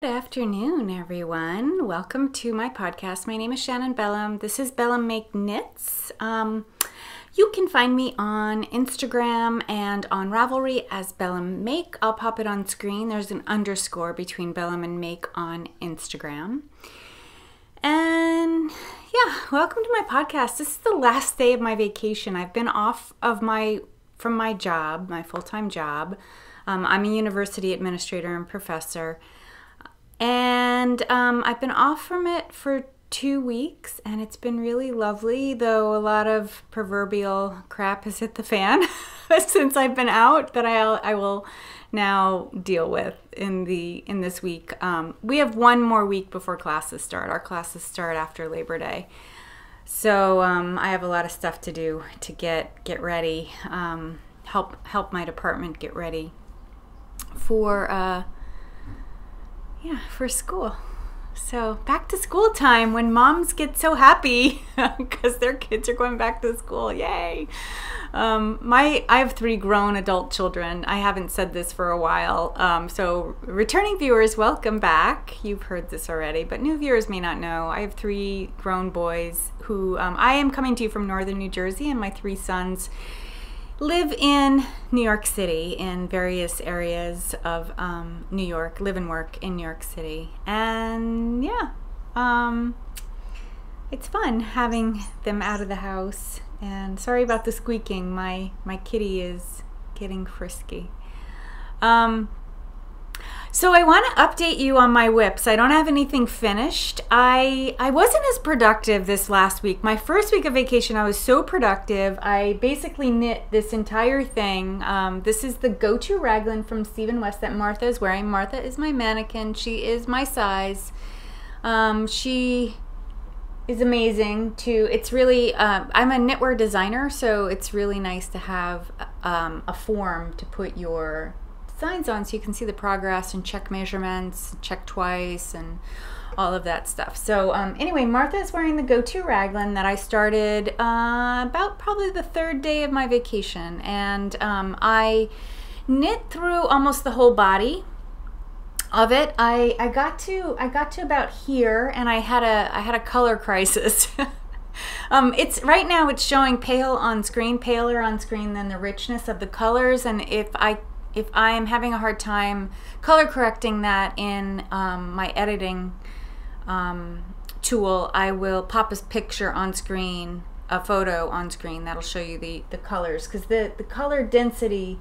Good afternoon, everyone. Welcome to my podcast. My name is Shannon Bellum. This is Bellum Make Knits. You can find me on Instagram and on Ravelry as Bellum Make. I'll pop it on screen. There's an underscore between Bellum and Make on Instagram. And yeah, welcome to my podcast. This is the last day of my vacation. I've been off of from my job, my full-time job. I'm a university administrator and professor. And I've been off from it for 2 weeks, and it's been really lovely, though a lot of proverbial crap has hit the fan since I've been out that I will now deal with in this week. We have one more week before classes start. Our classes start after Labor Day. So I have a lot of stuff to do to get ready, help my department get ready for school. So back to school time when moms get so happy because their kids are going back to school. Yay! I have 3 grown adult children. I haven't said this for a while. So returning viewers, welcome back. You've heard this already, but new viewers may not know. I have 3 grown boys who I am coming to you from northern New Jersey, and my 3 sons live in New York City, in various areas of New York, live and work in New York City. And yeah, it's fun having them out of the house. And sorry about the squeaking, my kitty is getting frisky. So I want to update you on my WIPS. I don't have anything finished. I wasn't as productive this last week. My first week of vacation, I was so productive. I basically knit this entire thing. This is the go-to raglan from Steve & West that Martha is wearing. Martha is my mannequin. She is my size. She is amazing too. It's really, I'm a knitwear designer, so it's really nice to have a form to put your designs on so you can see the progress and check measurements, check twice, and all of that stuff. So anyway, Martha is wearing the go-to raglan that I started about probably the 3rd day of my vacation, and I knit through almost the whole body of it. I got to about here, and I had a color crisis. It's right now it's showing paler on screen than the richness of the colors, and if I am having a hard time color correcting that in my editing tool, I will pop a picture on screen, a photo on screen that'll show you the colors, because the color density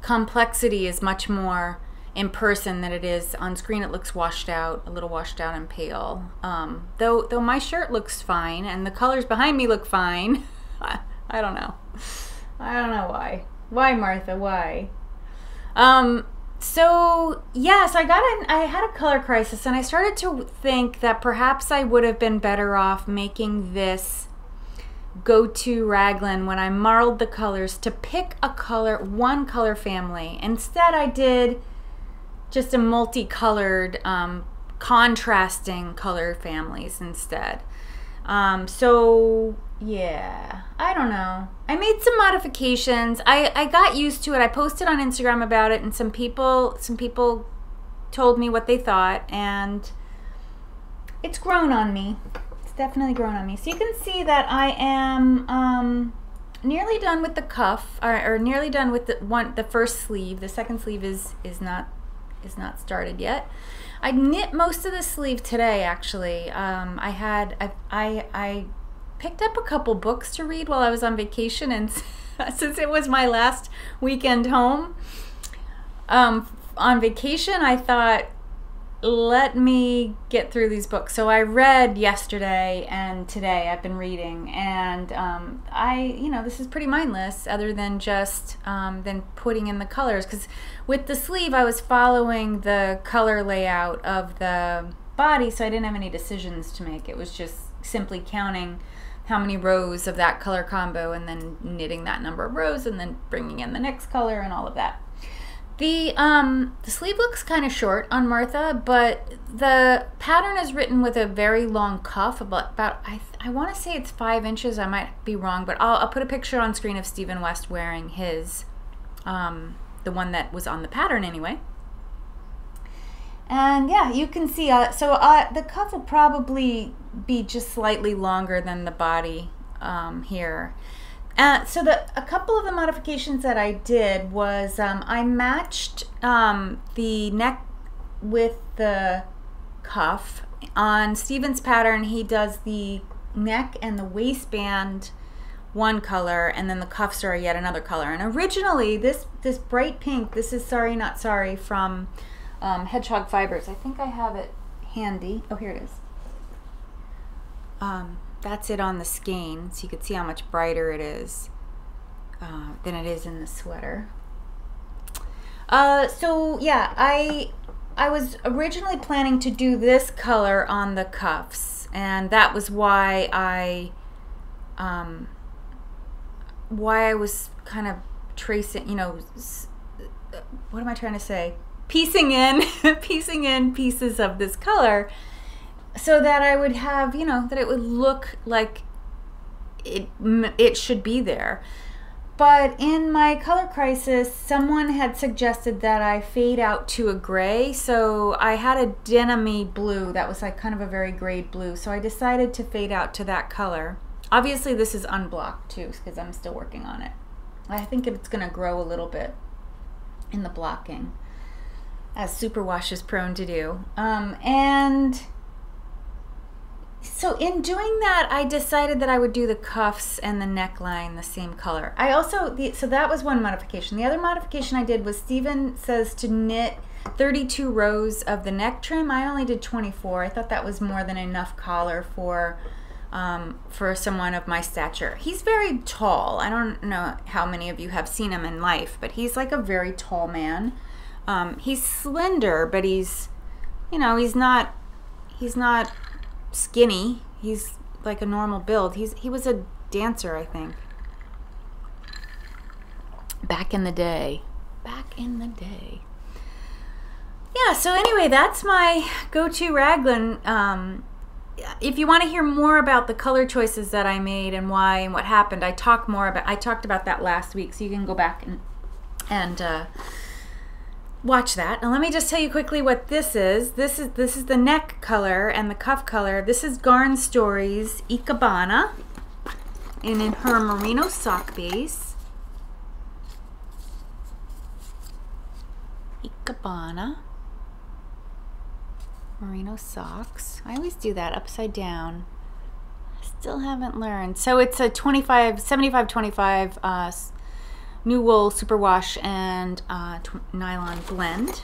complexity is much more in person than it is on screen. It looks washed out, a little washed out and pale. Though my shirt looks fine and the colors behind me look fine. I don't know. I don't know why. Why, Martha? Why? So yes, I had a color crisis, and I started to think that perhaps I would have been better off making this go-to raglan when I marled the colors to pick one color family. Instead, I did just a multicolored, contrasting color families instead. So yeah, I don't know. I made some modifications. I got used to it. I posted on Instagram about it, and some people told me what they thought, and it's grown on me. It's definitely grown on me. So you can see that I am nearly done with the cuff, or nearly done with the first sleeve. The second sleeve is not started yet. I knit most of the sleeve today, actually. I picked up a couple books to read while I was on vacation, and since it was my last weekend home on vacation, I thought, let me get through these books. So I read yesterday, and today I've been reading, and this is pretty mindless, other than just then putting in the colors, because with the sleeve I was following the color layout of the body, so I didn't have any decisions to make. It was just simply counting how many rows of that color combo, and then knitting that number of rows, and then bringing in the next color and all of that. The sleeve looks kind of short on Martha, but the pattern is written with a very long cuff, about I want to say it's 5 inches. I might be wrong, but I'll put a picture on screen of Steve & West wearing his, the one that was on the pattern anyway. And yeah, you can see, the cuff will probably be just slightly longer than the body here. So a couple of the modifications that I did was I matched the neck with the cuff. On Steven's pattern, he does the neck and the waistband one color, and then the cuffs are yet another color. And originally, this bright pink, this is Sorry Not Sorry from Hedgehog Fibres. I think I have it handy. Oh, here it is. That's it on the skein, so you can see how much brighter it is than it is in the sweater. So yeah, I was originally planning to do this color on the cuffs, and that was why I was kind of tracing, you know, what am I trying to say? Piecing in pieces of this color, so that I would have, you know, that it would look like it should be there. But in my color crisis, someone had suggested that I fade out to a gray, so I had a denim-y blue that was like kind of a very grayed blue, so I decided to fade out to that color. Obviously this is unblocked too, because I'm still working on it. I think it's going to grow a little bit in the blocking, as superwash is prone to do. And so in doing that, I decided that I would do the cuffs and the neckline the same color. I also, so that was one modification. The other modification I did was Steven says to knit 32 rows of the neck trim. I only did 24. I thought that was more than enough collar for someone of my stature. He's very tall. I don't know how many of you have seen him in life, but he's like a very tall man. He's slender, but he's, you know, he's not skinny. He's like a normal build. He was a dancer, I think, back in the day. Yeah, so anyway, that's my go-to Raglan. If you want to hear more about the color choices that I made and why and what happened, I talked about that last week, so you can go back and watch that. Now let me just tell you quickly what this is. This is the neck color and the cuff color. This is GarnStories Ikebana, and in her merino sock base. Ikebana merino socks. I always do that upside down. I still haven't learned. So it's a 75-25 new wool superwash and nylon blend.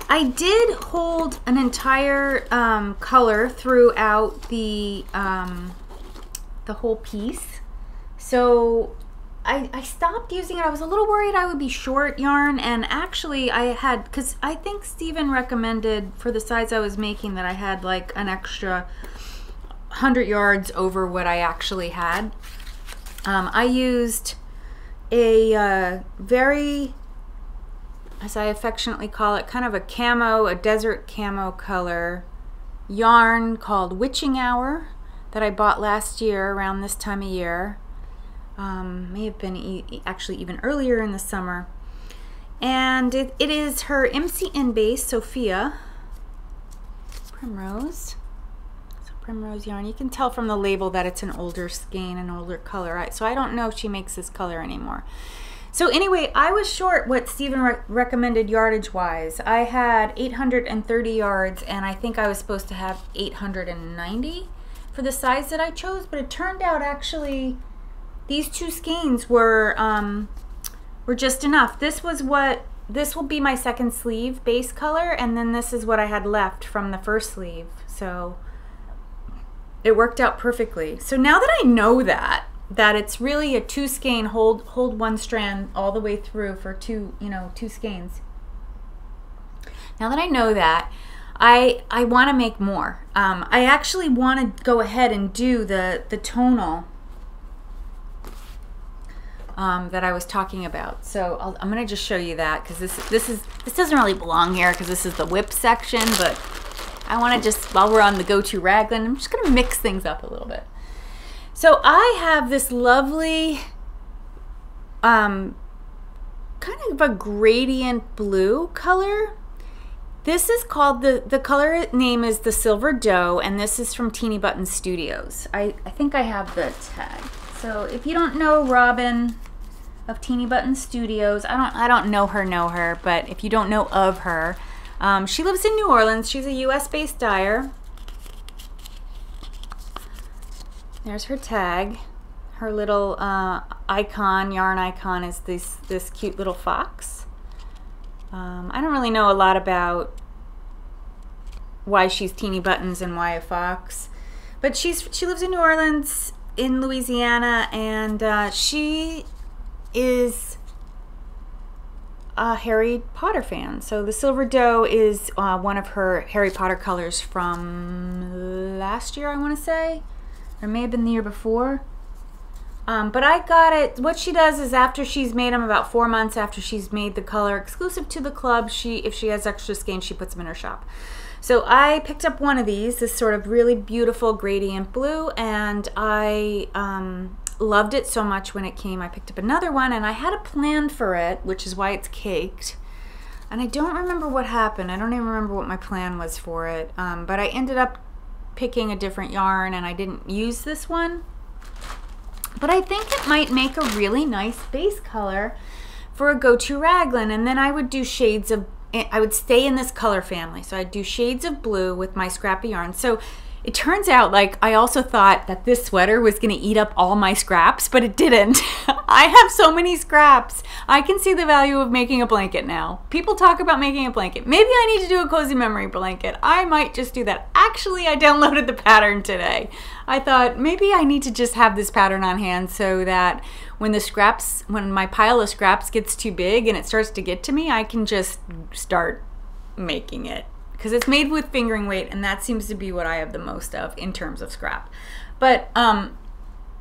I did hold an entire color throughout the whole piece. So I stopped using it. I was a little worried I would be short yarn, and actually I had, because I think Steven recommended for the size I was making that I had like an extra 100 yards over what I actually had. I used a very, as I affectionately call it, kind of a camo, a desert camo color yarn called Witching Hour that I bought last year around this time of year. May have been actually even earlier in the summer. And it is her MCN base, Sophia. Primrose. So Primrose yarn. You can tell from the label that it's an older skein, an older color. So I don't know if she makes this color anymore. So anyway, I was short what Steven recommended yardage wise. I had 830 yards, and I think I was supposed to have 890 for the size that I chose, but it turned out actually these two skeins were just enough. This will be my second sleeve base color, and then this is what I had left from the first sleeve. So it worked out perfectly. So now that I know that it's really a two skein, hold one strand all the way through for two skeins. Now that I know that, I want to make more. I actually want to go ahead and do the tonal that I was talking about. So I'm going to just show you that, because this doesn't really belong here because this is the WIPS section, but I want to just, while we're on the go-to Raglan, I'm just going to mix things up a little bit. So I have this lovely kind of a gradient blue color, This is called, the color name is the Silver Doe, and this is from Teenybutton Studios. I think I have the tag. So if you don't know Robin of Teenybutton Studios, I don't know her, but if you don't know of her, she lives in New Orleans. She's a US based dyer. There's her tag. Her little icon, yarn icon, is this cute little fox. I don't really know a lot about why she's Teeny Buttons and why a fox, but she lives in New Orleans in Louisiana, and she is a Harry Potter fan. So the Silver Doe is one of her Harry Potter colors from last year, I want to say, or it may have been the year before. But I got it. What she does is, after she's made them, about 4 months after she's made the color exclusive to the club, if she has extra skein, she puts them in her shop. So I picked up one of these, this sort of really beautiful gradient blue, and I loved it so much when it came. I picked up another one, and I had a plan for it, which is why it's caked. And I don't remember what happened. I don't even remember what my plan was for it. But I ended up picking a different yarn, and I didn't use this one. But I think it might make a really nice base color for a go-to raglan. And then I would do shades of, I would stay in this color family. So I'd do shades of blue with my scrappy yarn. So it turns out, like, I also thought that this sweater was going to eat up all my scraps, but it didn't. I have so many scraps. I can see the value of making a blanket now. People talk about making a blanket. Maybe I need to do a cozy memory blanket. I might just do that. Actually, I downloaded the pattern today. I thought maybe I need to just have this pattern on hand so that when my pile of scraps gets too big and it starts to get to me, I can just start making it. Because it's made with fingering weight, and that seems to be what I have the most of in terms of scrap. But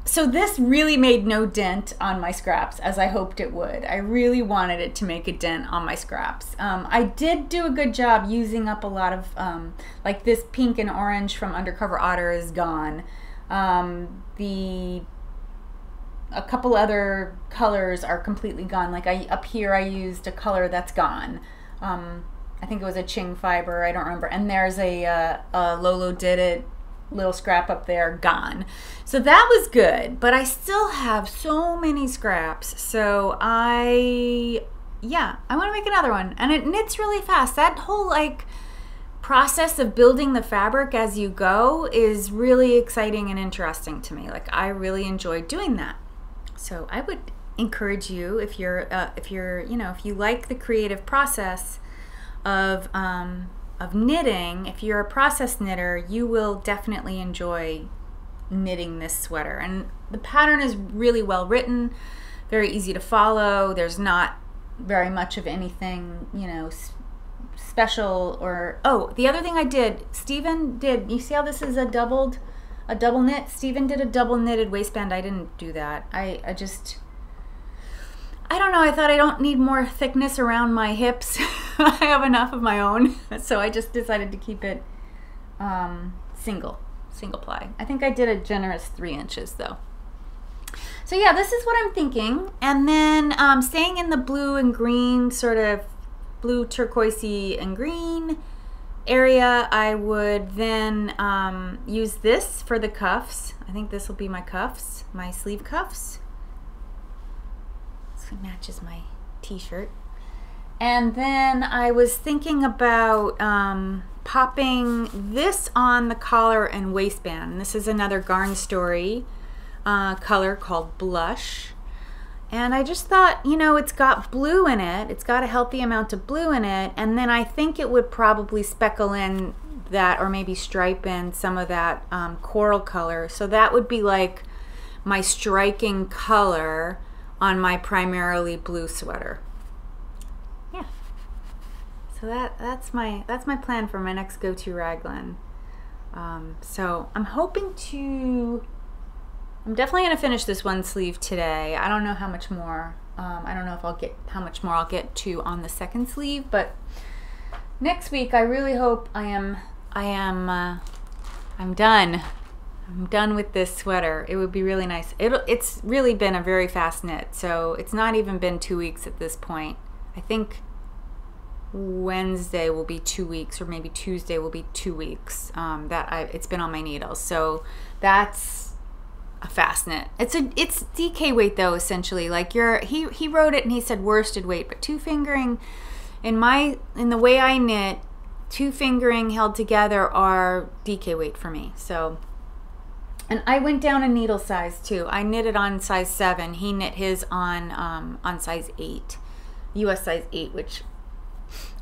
so this really made no dent on my scraps, as I hoped it would. I really wanted it to make a dent on my scraps. I did do a good job using up a lot of, like this pink and orange from Undercover Otter is gone. A couple other colors are completely gone. Like up here I used a color that's gone. I think it was a Ching fiber, I don't remember. And there's a Lolo Did It little scrap up there, gone. So that was good, but I still have so many scraps. So I want to make another one. And it knits really fast. That whole like process of building the fabric as you go is really exciting and interesting to me. Like, I really enjoy doing that. So I would encourage you, if you like the creative process of knitting, if you're a process knitter, you will definitely enjoy knitting this sweater. And the pattern is really well written, very easy to follow. There's not very much of anything, special. Or, oh, the other thing I did, Steven did, you see how this is a double knit? Steven did a double knitted waistband. I didn't do that. I don't know, I thought I don't need more thickness around my hips. I have enough of my own. So I just decided to keep it single ply. I think I did a generous 3 inches though. So yeah, this is what I'm thinking. And then staying in the blue and green, sort of blue turquoisey and green area, I would then use this for the cuffs. I think this will be my cuffs, my sleeve cuffs. It matches my t-shirt. And then I was thinking about popping this on the collar and waistband. This is another GarnStory color called Blush. And I just thought, it's got blue in it. It's got a healthy amount of blue in it. And then I think it would probably speckle in that, or maybe stripe in some of that coral color. So that would be like my striking color on my primarily blue sweater. Yeah. So that's my plan for my next go-to raglan. So I'm definitely gonna finish this one sleeve today. I don't know how much more. I don't know if how much more I'll get to on the second sleeve, but next week I really hope I'm done. I'm done with this sweater. It would be really nice. It's really been a very fast knit, so it's not even been 2 weeks at this point. I think Wednesday will be 2 weeks, or maybe Tuesday will be 2 weeks it's been on my needles. So that's a fast knit. It's DK weight though, essentially. Like he wrote it and he said worsted weight, but two fingering in the way I knit, two fingering held together are DK weight for me. So, and I went down a needle size too. I knitted on size 7. He knit his on size 8, US size 8, which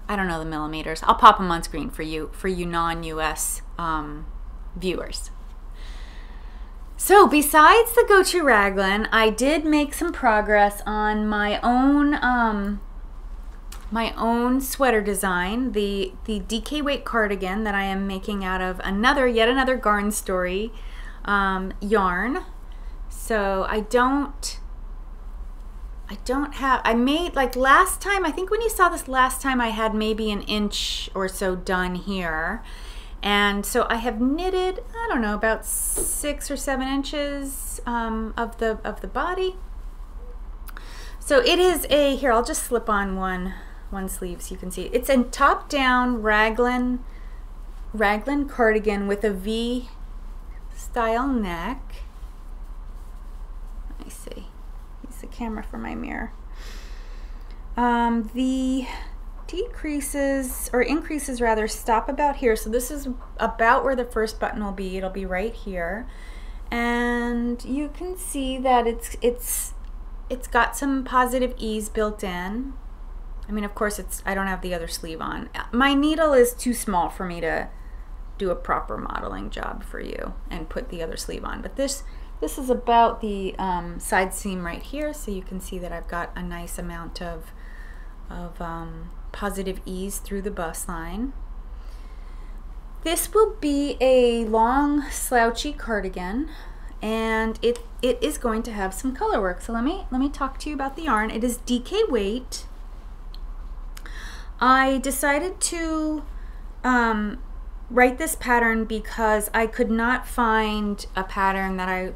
I don't know the millimeters. I'll pop them on screen for you non-US viewers. So besides the Go To Raglan, I did make some progress on my own sweater design, the DK weight cardigan that I am making out of yet another GarnStory yarn. So I made, like last time, I think when you saw this last time, I had maybe an inch or so done here. And so I have knitted, I don't know, about 6 or 7 inches of the body. So it is here, I'll just slip on one sleeve so you can see. It's a top down Raglan cardigan with a V style neck. Let me see. Use the camera for my mirror. The decreases, or increases rather, stop about here. So this is about where the first button will be. It'll be right here. And you can see that it's got some positive ease built in. I mean, of course, I don't have the other sleeve on. My needle is too small for me to do a proper modeling job for you and put the other sleeve on. But this is about the side seam right here, so you can see that I've got a nice amount of positive ease through the bust line. This will be a long slouchy cardigan, and it is going to have some color work. So let me talk to you about the yarn. It is DK weight. I decided to write this pattern because I could not find a pattern that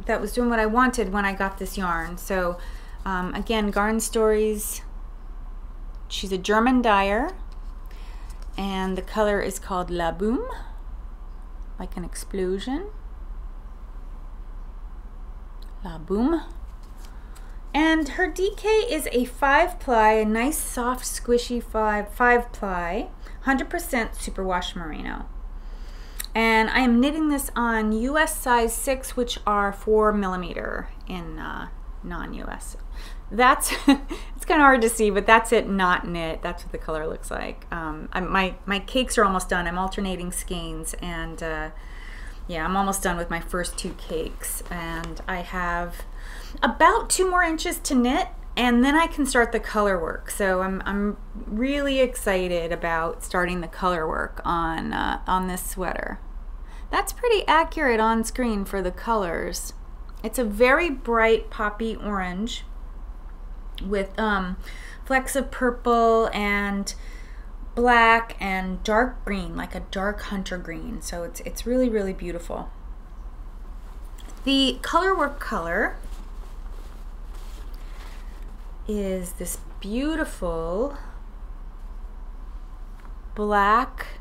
that was doing what I wanted when I got this yarn. So again, GarnStories, she's a German dyer, and the color is called La Boom, like an explosion. La Boom. And her DK is a 5-ply, a nice soft squishy 5-ply, 100% superwash merino. And I am knitting this on US size 6, which are 4mm in non-US. That's it's kind of hard to see, but that's it not knit. That's what the color looks like. My cakes are almost done. I'm alternating skeins, and yeah, I'm almost done with my first 2 cakes, and I have about 2 more inches to knit, and then I can start the color work. So I'm really excited about starting the color work on this sweater. That's pretty accurate on screen for the colors. It's a very bright poppy orange with flecks of purple and black and dark green, like a dark hunter green. So it's really, really beautiful. The color work color is this beautiful black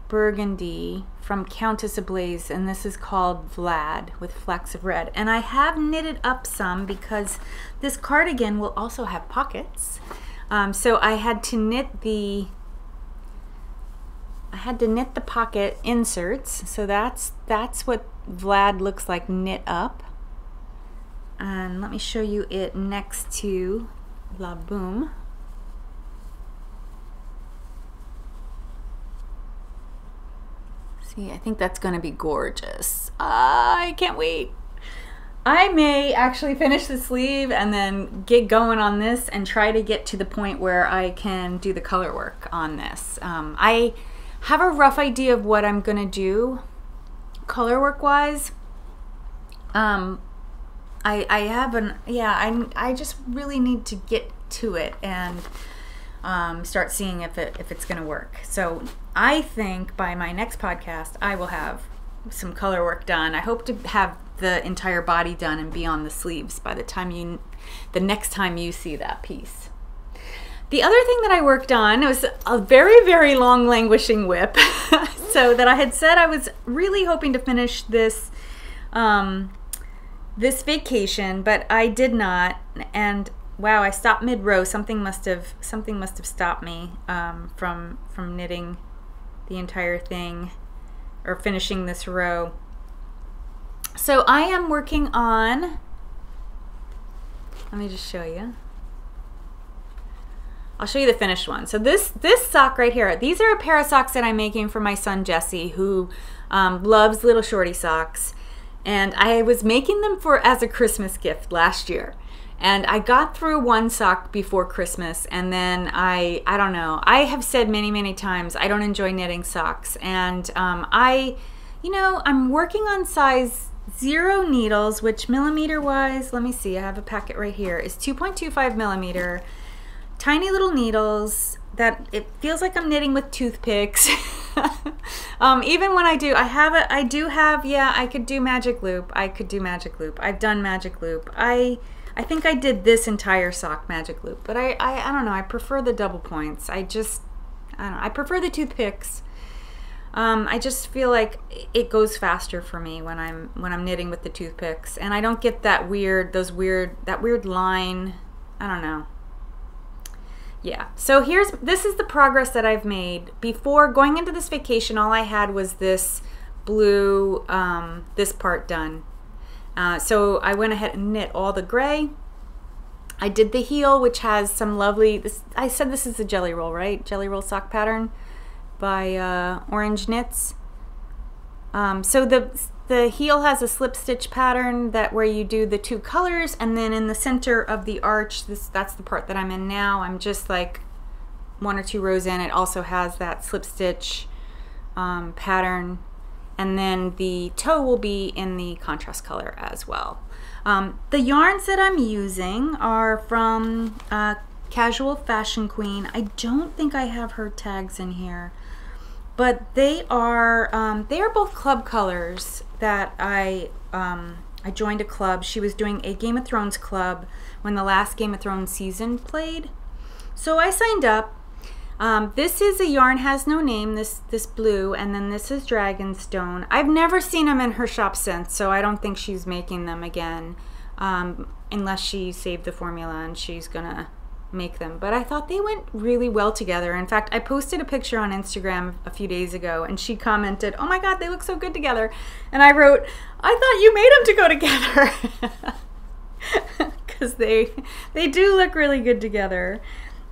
burgundy from Countess Ablaze, and this is called Vlad with flecks of red. And I have knitted up some because this cardigan will also have pockets. So I had to knit the pocket inserts. So that's what Vlad looks like knit up. And let me show you it next to La Boom. See, I think that's going to be gorgeous. I can't wait. I may actually finish the sleeve and then get going on this and try to get to the point where I can do the color work on this. I have a rough idea of what I'm going to do color work wise. I just really need to get to it and start seeing if it's going to work. So I think by my next podcast I will have some color work done. I hope to have the entire body done and be on the sleeves by the next time you see that piece. The other thing that I worked on was a very, very long languishing WIP. So that I had said I was really hoping to finish this this vacation, but I did not. And wow, I stopped mid-row. Something must have stopped me from knitting the entire thing or finishing this row. So I am working on, let me just show you. I'll show you the finished one. So this sock right here, these are a pair of socks that I'm making for my son Jesse, who loves little shorty socks. And I was making them as a Christmas gift last year. And I got through one sock before Christmas, and then I don't know. I have said many, many times I don't enjoy knitting socks. And I'm working on size 0 needles, which millimeter wise, let me see, I have a packet right here, is 2.25 millimeter. Tiny little needles that it feels like I'm knitting with toothpicks. Even when I could do magic loop. I've done magic loop. I think I did this entire sock magic loop, but I don't know, I prefer the double points. I prefer the toothpicks. I just feel like it goes faster for me when I'm knitting with the toothpicks, and I don't get that weird line. I don't know. Yeah, so this is the progress that I've made. Before going into this vacation, all I had was this blue, this part done. So I went ahead and knit all the gray. I did the heel, which has some lovely, I said this is a Jellyroll, right? Jellyroll sock pattern by OrangeKnits. So the heel has a slip stitch pattern where you do the 2 colors, and then in the center of the arch, that's the part that I'm in now. I'm just like 1 or 2 rows in. It also has that slip stitch pattern, and then the toe will be in the contrast color as well. The yarns that I'm using are from Casual Fashion Queen. I don't think I have her tags in here, but they are both club colors that I joined a club. She was doing a Game of Thrones club when the last Game of Thrones season played, so I signed up. This is a Yarn Has No Name, this blue, and then this is Dragonstone. I've never seen them in her shop since, so I don't think she's making them again, unless she saved the formula and she's gonna make them. But I thought they went really well together. In fact, I posted a picture on Instagram a few days ago, and she commented, "Oh my god, they look so good together." And I wrote, "I thought you made them to go together." Because they do look really good together.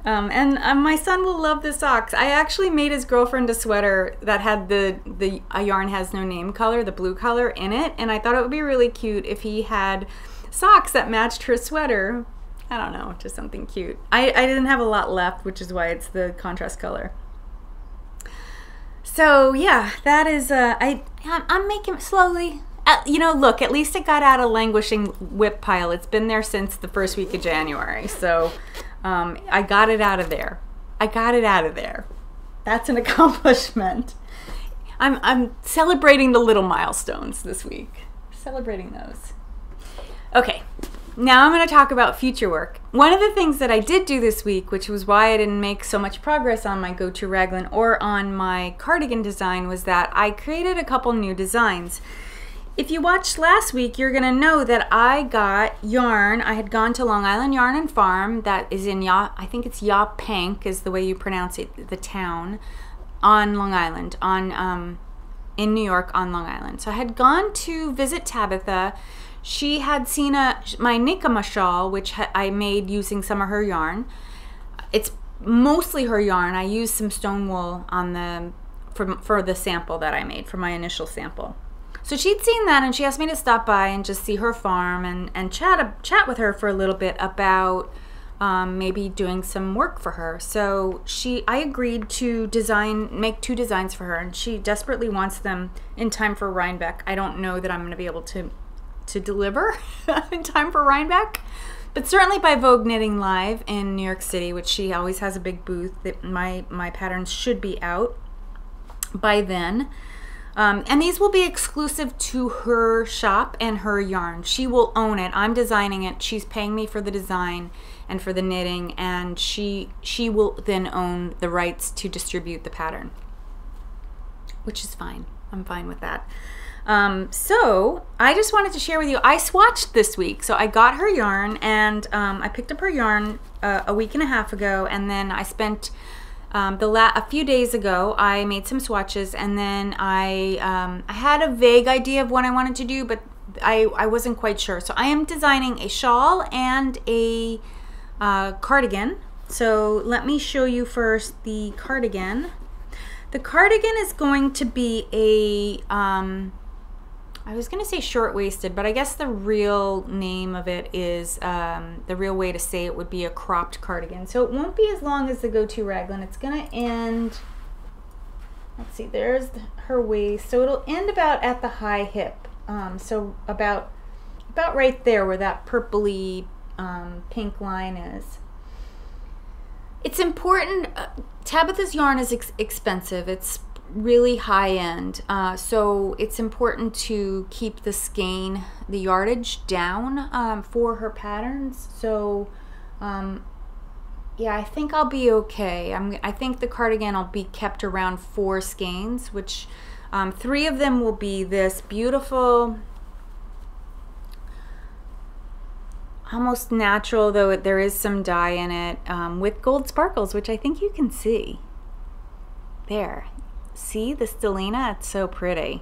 And my son will love the socks. I actually made his girlfriend a sweater that had a Yarn Has No Name color, the blue color, in it, and I thought it would be really cute if he had socks that matched her sweater. I don't know, just something cute. I didn't have a lot left, which is why it's the contrast color. So yeah, that is I'm making slowly. Look, at least it got out of languishing WIP pile. It's been there since the first week of January, so I got it out of there. That's an accomplishment. I'm celebrating the little milestones this week. Celebrating those. Okay. Now I'm going to talk about future work. One of the things that I did do this week, which was why I didn't make so much progress on my Go-To Raglan or on my cardigan design, was that I created a couple new designs. If you watched last week, you're going to know that I got yarn. I had gone to Long Island Yarn and Farm, that is in I think it's Pink is the way you pronounce it, the town, on Long Island, in New York on Long Island. So I had gone to visit Tabitha. She had seen my Nechamah Shawl, which I made using some of her yarn. It's mostly her yarn. I used some stone wool on for the sample that I made, for my initial sample. So she'd seen that, and she asked me to stop by and just see her farm and chat with her for a little bit about maybe doing some work for her. So I agreed to make 2 designs for her, and she desperately wants them in time for Rhinebeck. I don't know that I'm going to be able to deliver in time for Rhinebeck, but certainly by Vogue Knitting Live in New York City, which she always has a big booth, that my patterns should be out by then. And these will be exclusive to her shop and her yarn. She will own it. I'm designing it. She's paying me for the design, and for the knitting, and she will then own the rights to distribute the pattern, which is fine. I'm fine with that. So I just wanted to share with you, I swatched this week. So I got her yarn, and I picked up her yarn a week and a half ago, and then I spent a few days ago I made some swatches, and then I had a vague idea of what I wanted to do, but I wasn't quite sure. So I am designing a shawl and a cardigan. So let me show you first the cardigan. The cardigan is going to be a I was going to say short-waisted, but I guess the real name of it is, the real way to say it would be a cropped cardigan. So it won't be as long as the Go-To Raglan. It's going to end, let's see, there's her waist. So it'll end about at the high hip. So about right there where that purpley pink line is. It's important, Tabitha's yarn is expensive. It's really high end, so it's important to keep the skein, the yardage down for her patterns. So yeah, I think I'll be okay. I think the cardigan will be kept around 4 skeins, which 3 of them will be this beautiful, almost natural, though there is some dye in it, with gold sparkles, which I think you can see there. See the stellina? It's so pretty.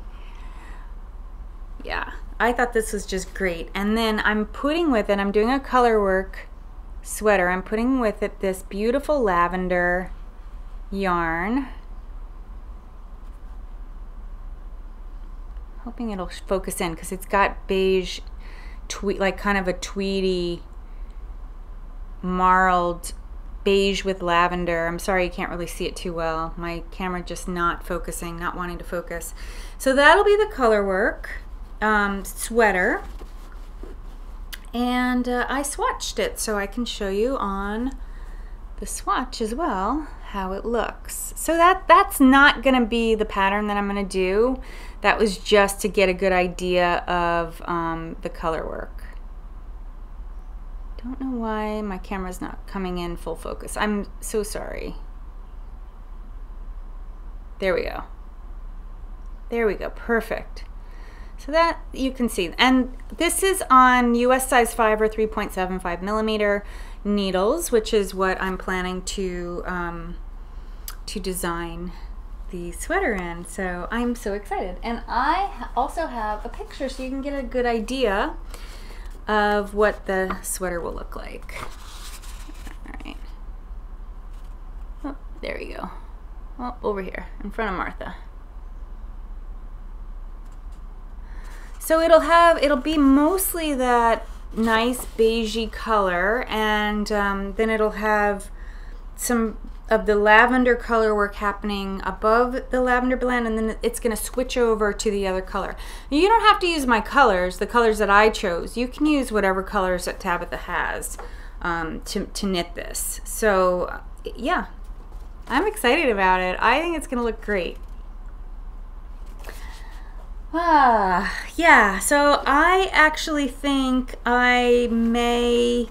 Yeah, I thought this was just great. And then I'm putting with it, I'm doing a color work sweater. I'm putting with it this beautiful lavender yarn. Hoping it'll focus in because it's got beige, like kind of a tweedy, marled beige with lavender. I'm sorry you can't really see it too well. My camera just not focusing, not wanting to focus. So that'll be the color work sweater. And I swatched it so I can show you on the swatch as well how it looks. So that's not gonna be the pattern that I'm gonna do. That was just to get a good idea of the color work. Don't know why my camera's not coming in full focus. I'm so sorry. There we go. There we go, perfect. So that you can see. And this is on US size 5 or 3.75 millimeter needles, which is what I'm planning to design the sweater in. So I'm so excited. And I also have a picture so you can get a good idea of what the sweater will look like. All right. Oh, there we go. Well, over here in front of Martha. So it'll be mostly that nice beigey color, and then it'll have some of the lavender color work happening above the lavender blend, and then it's going to switch over to the other color. You don't have to use my colors, the colors that I chose. You can use whatever colors that Tabitha has to knit this. So yeah, I'm excited about it. I think it's going to look great. Yeah, so I actually think I may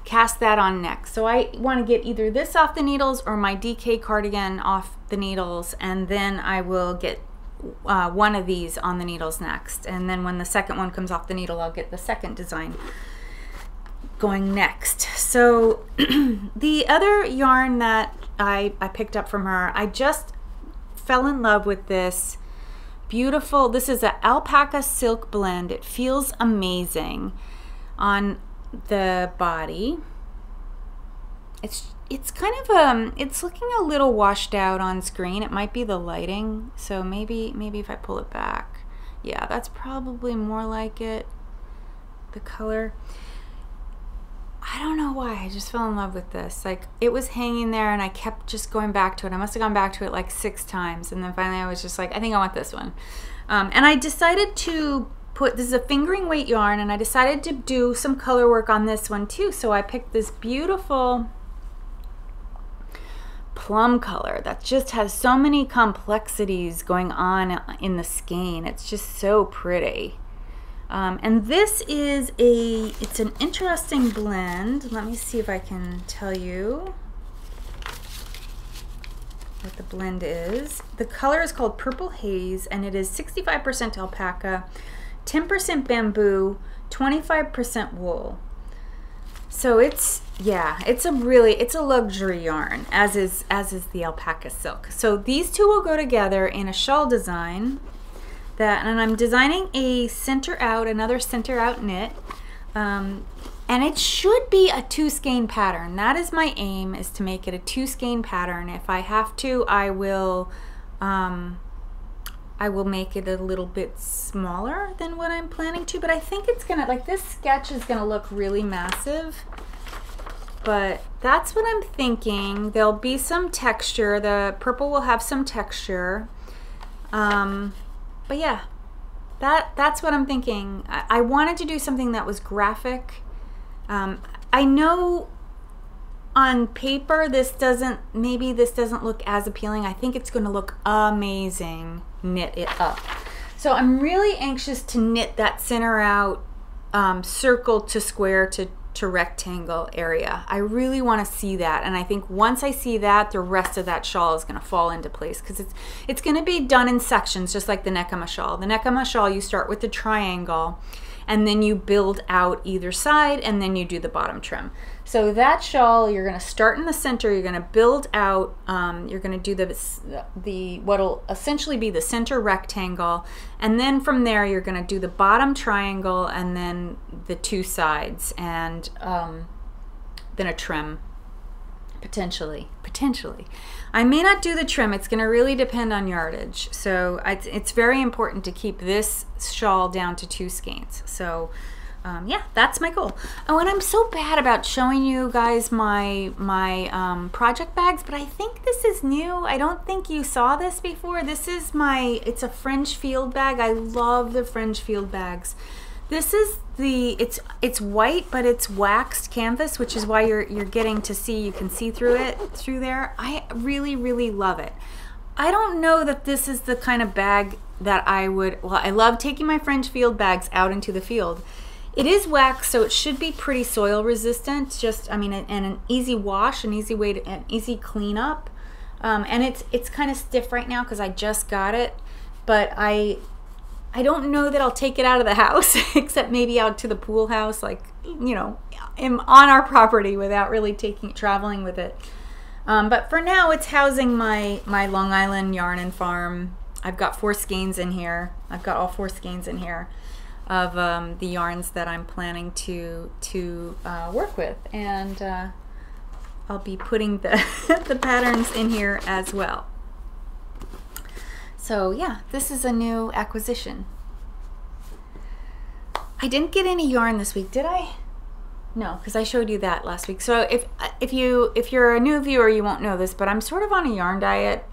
cast that on next. So I want to get either this off the needles or my DK cardigan off the needles, and then I will get one of these on the needles next. And then when the second one comes off the needle, I'll get the second design going next. So the other yarn that I picked up from her, I just fell in love with this beautiful, this is an alpaca silk blend. It feels amazing on the body. It's kind of it's looking a little washed out on screen. It might be the lighting, so maybe if I pull it back, yeah, that's probably more like it, the color. I don't know why, I just fell in love with this. Like, it was hanging there and I kept just going back to it. I must have gone back to it like 6 times, and then finally I was just like, I think I want this one. And I decided to put, this is a fingering weight yarn, and I decided to do some color work on this one too. So I picked this beautiful plum color that just has so many complexities going on in the skein. It's just so pretty. And this is it's an interesting blend. Let me see if I can tell you what the blend is. The color is called Purple Haze, and it is 65% alpaca, 10% bamboo, 25% wool. So it's, yeah, it's a luxury yarn, as is the alpaca silk. So these two will go together in a shawl design and I'm designing a another center out knit. And it should be a 2-skein pattern. That is my aim, is to make it a 2-skein pattern. If I have to, I will make it a little bit smaller than what I'm planning to, but I think it's gonna, like, this sketch is gonna look really massive, but that's what I'm thinking. There'll be some texture. The purple will have some texture. But yeah, that's what I'm thinking. I wanted to do something that was graphic. I know on paper maybe this doesn't look as appealing. I think it's going to look amazing knit it up. So I'm really anxious to knit that center out circle to square to rectangle area. I really want to see that, and I think once I see that, the rest of that shawl is going to fall into place, because it's going to be done in sections, just like the Nechamah Shawl. The Nechamah Shawl, you start with the triangle and then you build out either side, and then you do the bottom trim. So that shawl, you're going to start in the center, you're going to build out, you're going to do what'll essentially be the center rectangle, and then from there you're going to do the bottom triangle and then the 2 sides, and then a trim, potentially. I may not do the trim. It's going to really depend on yardage. So it's very important to keep this shawl down to 2 skeins. So yeah, that's my goal. Oh, and I'm so bad about showing you guys my project bags, but I think this is new. I don't think you saw this before. This is it's a French field bag. I love the French field bags. This is it's white, but it's waxed canvas, which is why you're getting to see, you can see through there. I really, really love it. I don't know that this is the kind of bag that I love taking my French field bags out into the field. It is waxed, so it should be pretty soil resistant. And an easy wash, an easy cleanup. And it's kind of stiff right now because I just got it, but I don't know that I'll take it out of the house, except maybe out to the pool house, like, you know, on our property without really traveling with it. But for now, it's housing my Long Island Yarn and Farm. I've got 4 skeins in here. I've got all 4 skeins in here of the yarns that I'm planning to work with, and I'll be putting the patterns in here as well. So yeah, this is a new acquisition. I didn't get any yarn this week, did I? No, because I showed you that last week. So if you're a new viewer, you won't know this, but I'm sort of on a yarn diet.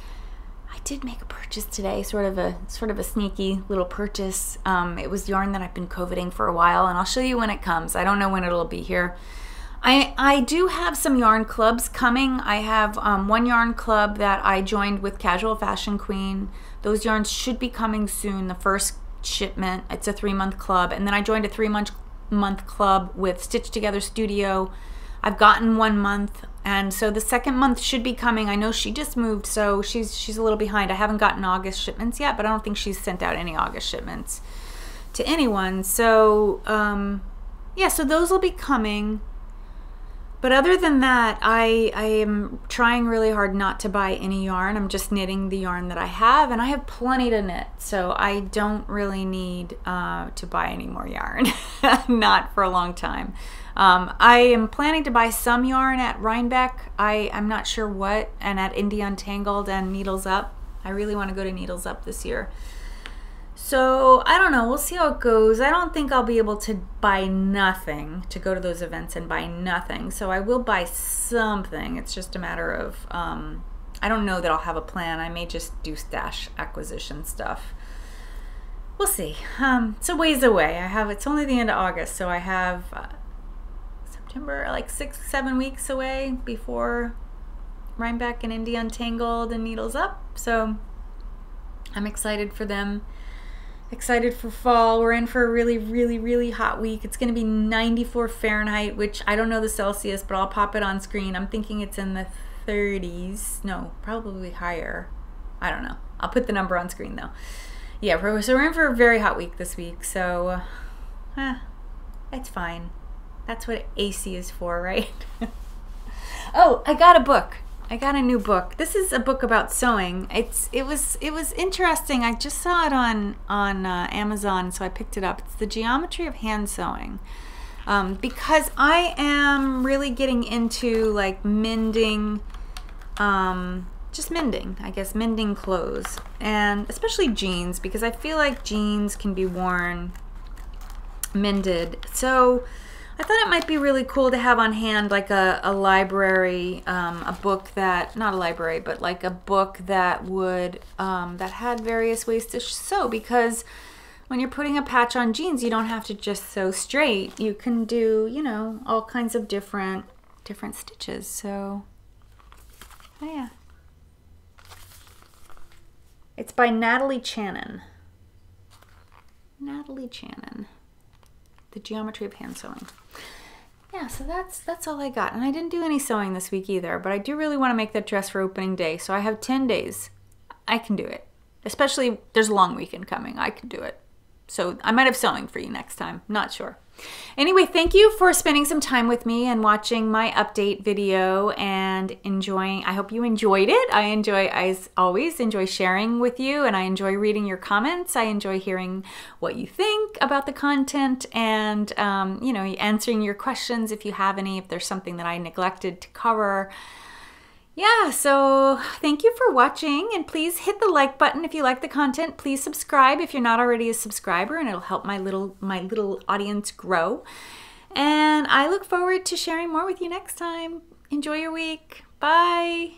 I did make a purchase today, sort of a sneaky little purchase. It was yarn that I've been coveting for a while, and I'll show you when it comes. I don't know when it'll be here. I do have some yarn clubs coming. I have one yarn club that I joined with Casual Fashion Queen. Those yarns should be coming soon. The first shipment, it's a 3-month club, and then I joined a 3-month club with Stitch Together Studio. I've gotten 1 month, and so the 2nd month should be coming. I know she just moved, so she's a little behind. I haven't gotten August shipments yet, but I don't think she's sent out any August shipments to anyone. So yeah, so those will be coming. But other than that, I am trying really hard not to buy any yarn. I'm just knitting the yarn that I have, and I have plenty to knit, so I don't really need to buy any more yarn. Not for a long time. I am planning to buy some yarn at Rhinebeck. I'm not sure what, and at Indie Untangled and Needles Up. I really want to go to Needles Up this year. So I don't know, we'll see how it goes. I don't think I'll be able to buy nothing, to go to those events and buy nothing. So I will buy something. It's just a matter of, I don't know that I'll have a plan. I may just do stash acquisition stuff. We'll see. It's a ways away. It's only the end of August, so I have September, like 6-7 weeks away before Rhinebeck and Indie Untangled and Needles Up. So I'm excited for them. Excited for fall. We're in for a really, really, really hot week. It's going to be 94 Fahrenheit, which I don't know the Celsius, but I'll pop it on screen. I'm thinking it's in the 30s. No, probably higher. I don't know. I'll put the number on screen though. Yeah, so we're in for a very hot week this week, so it's fine. That's what AC is for, right? Oh, I got a book. I got a new book. This is a book about sewing. It was interesting. I just saw it on Amazon, so I picked it up. It's The Geometry of Hand Sewing. Because I am really getting into like mending, just mending, I guess, mending clothes, and especially jeans, because I feel like jeans can be worn mended. So I thought it might be really cool to have on hand like a library, a book that, not a library, but like a book that would, that had various ways to sew, because when you're putting a patch on jeans, you don't have to just sew straight. You can do, you know, all kinds of different stitches. So, oh yeah. It's by Natalie Shannon. Natalie Shannon. The Geometry of Hand Sewing. Yeah, so that's all I got. And I didn't do any sewing this week either, but I do really want to make that dress for opening day. So I have 10 days. I can do it. Especially, there's a long weekend coming. I can do it. So I might have sewing for you next time. Not sure. Anyway, thank you for spending some time with me and watching my update video and enjoying. I hope you enjoyed it. I always enjoy sharing with you, and I enjoy reading your comments. I enjoy hearing what you think about the content, and you know, answering your questions if you have any, if there's something that I neglected to cover. Yeah, so thank you for watching, and please hit the like button if you like the content. Please subscribe if you're not already a subscriber, and it'll help my little audience grow. And I look forward to sharing more with you next time. Enjoy your week. Bye.